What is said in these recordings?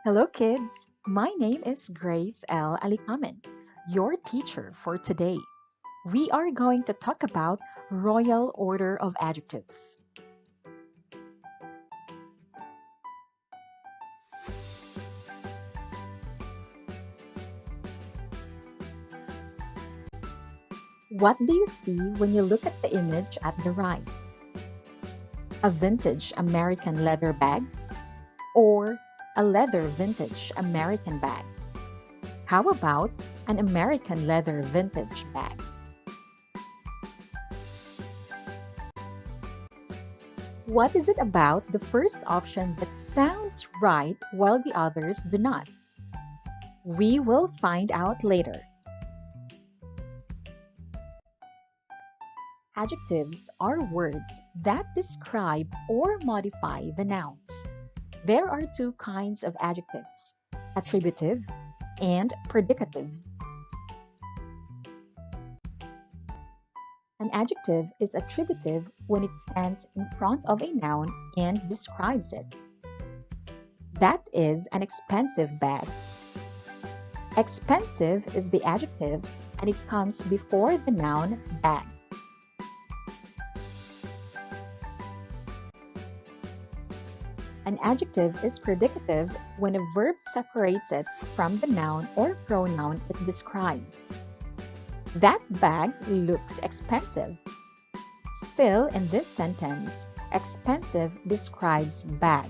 Hello, kids. My name is Grace L. Alikamen, your teacher for today. We are going to talk about Royal Order of Adjectives. What do you see when you look at the image at the right? A vintage American leather bag or a leather vintage American bag? How about an American leather vintage bag? What is it about the first option that sounds right while the others do not? We will find out later. Adjectives are words that describe or modify the nouns. There are two kinds of adjectives, attributive and predicative. An adjective is attributive when it stands in front of a noun and describes it. That is an expensive bag. Expensive is the adjective and it comes before the noun bag. An adjective is predicative when a verb separates it from the noun or pronoun it describes. That bag looks expensive. Still, in this sentence, expensive describes bag,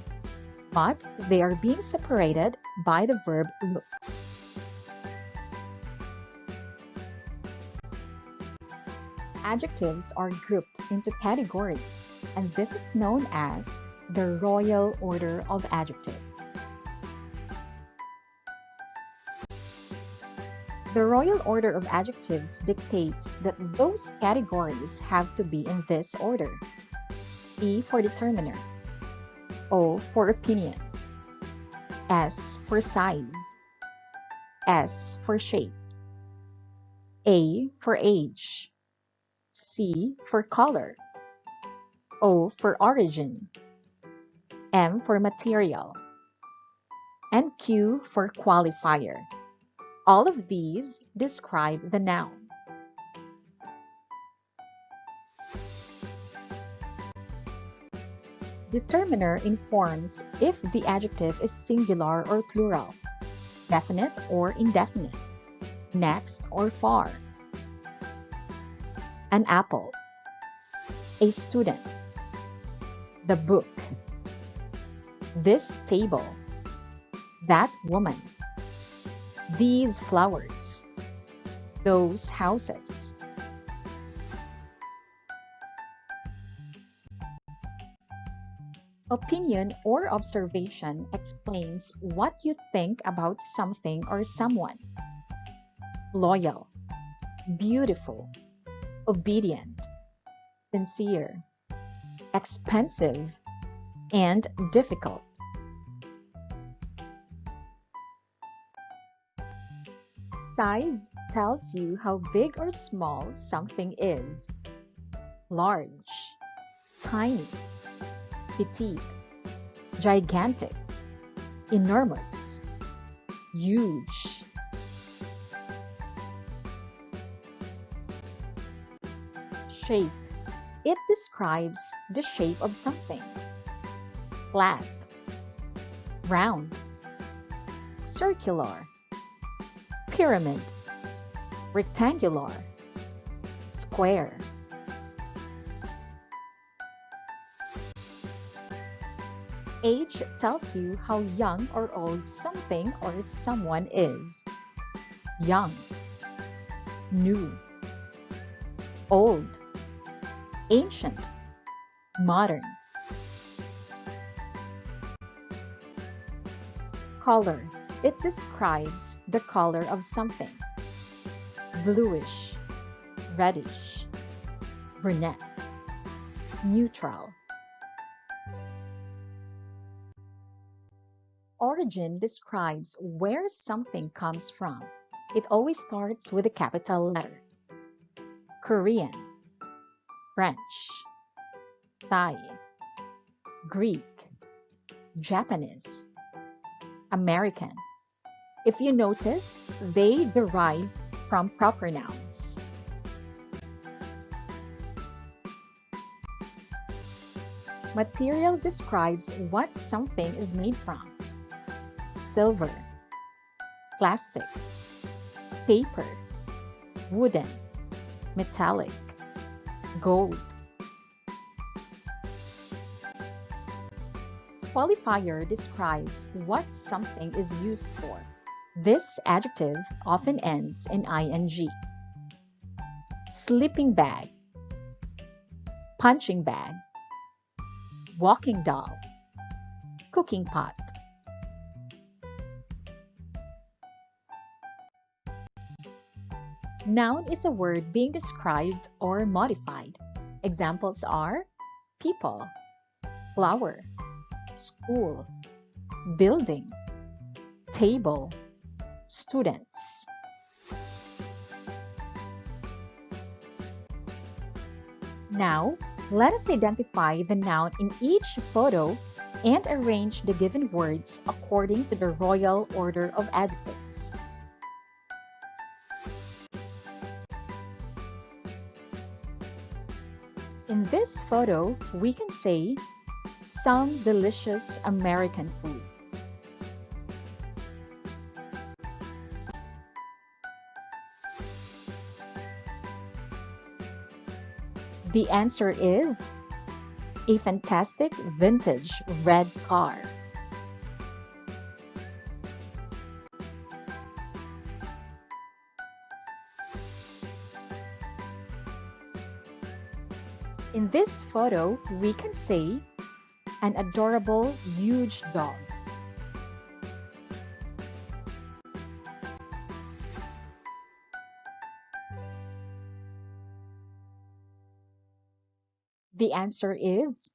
but they are being separated by the verb looks. Adjectives are grouped into categories, and this is known as the Royal Order of Adjectives. The Royal Order of Adjectives dictates that those categories have to be in this order. E for determiner, O for opinion, S for size, S for shape, A for age, C for color, O for origin, M for material, and Q for qualifier. All of these describe the noun. Determiner informs if the adjective is singular or plural, definite or indefinite, next or far. An apple, a student, the book, this table, that woman, these flowers, those houses. Opinion or observation explains what you think about something or someone. Loyal, beautiful, obedient, sincere, expensive, and difficult. Size tells you how big or small something is. Large, tiny, petite, gigantic, enormous, huge. Shape. It describes the shape of something. Flat, round, circular, pyramid, rectangular, square. Age tells you how young or old something or someone is. Young, new, old, ancient, modern. Color. It describes the color of something. Bluish, reddish, brunette, neutral. Origin describes where something comes from. It always starts with a capital letter. Korean, French, Thai, Greek, Japanese. American. If you noticed, they derive from proper nouns. Material describes what something is made from. Silver, plastic, paper, wooden, metallic, gold. Qualifier describes what something is used for. This adjective often ends in ing. Sleeping bag, punching bag, walking doll, cooking pot. Noun is a word being described or modified. Examples are people, flower, school, building, table, students. Now, let us identify the noun in each photo and arrange the given words according to the royal order of adjectives. In this photo, we can say, some delicious American food. The answer is a fantastic vintage red car. In this photo, we can say, an adorable huge dog. The answer is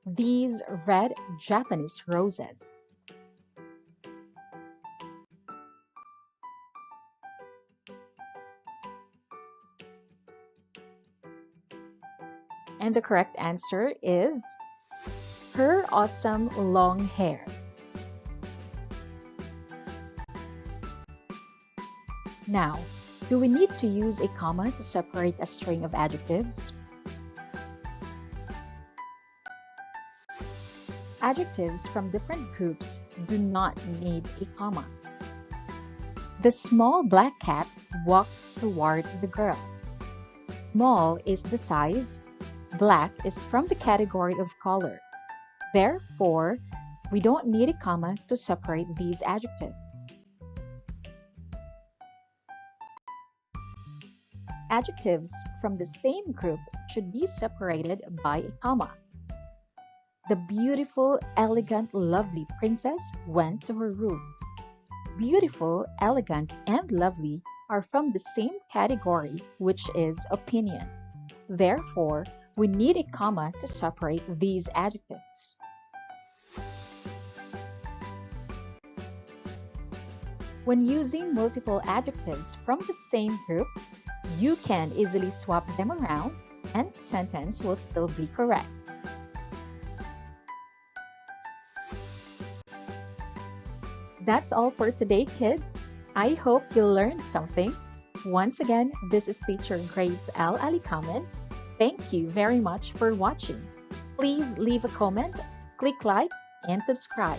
these red Japanese roses. And the correct answer is her awesome long hair. Now, do we need to use a comma to separate a string of adjectives? Adjectives from different groups do not need a comma. The small black cat walked toward the girl. Small is the size, black is from the category of color. Therefore, we don't need a comma to separate these adjectives. Adjectives from the same group should be separated by a comma. The beautiful, elegant, lovely princess went to her room. Beautiful, elegant, and lovely are from the same category, which is opinion. Therefore, we need a comma to separate these adjectives. When using multiple adjectives from the same group, you can easily swap them around and the sentence will still be correct. That's all for today, kids. I hope you learned something. Once again, this is Teacher Grace L. Alikaman. Thank you very much for watching. Please leave a comment, click like, and subscribe.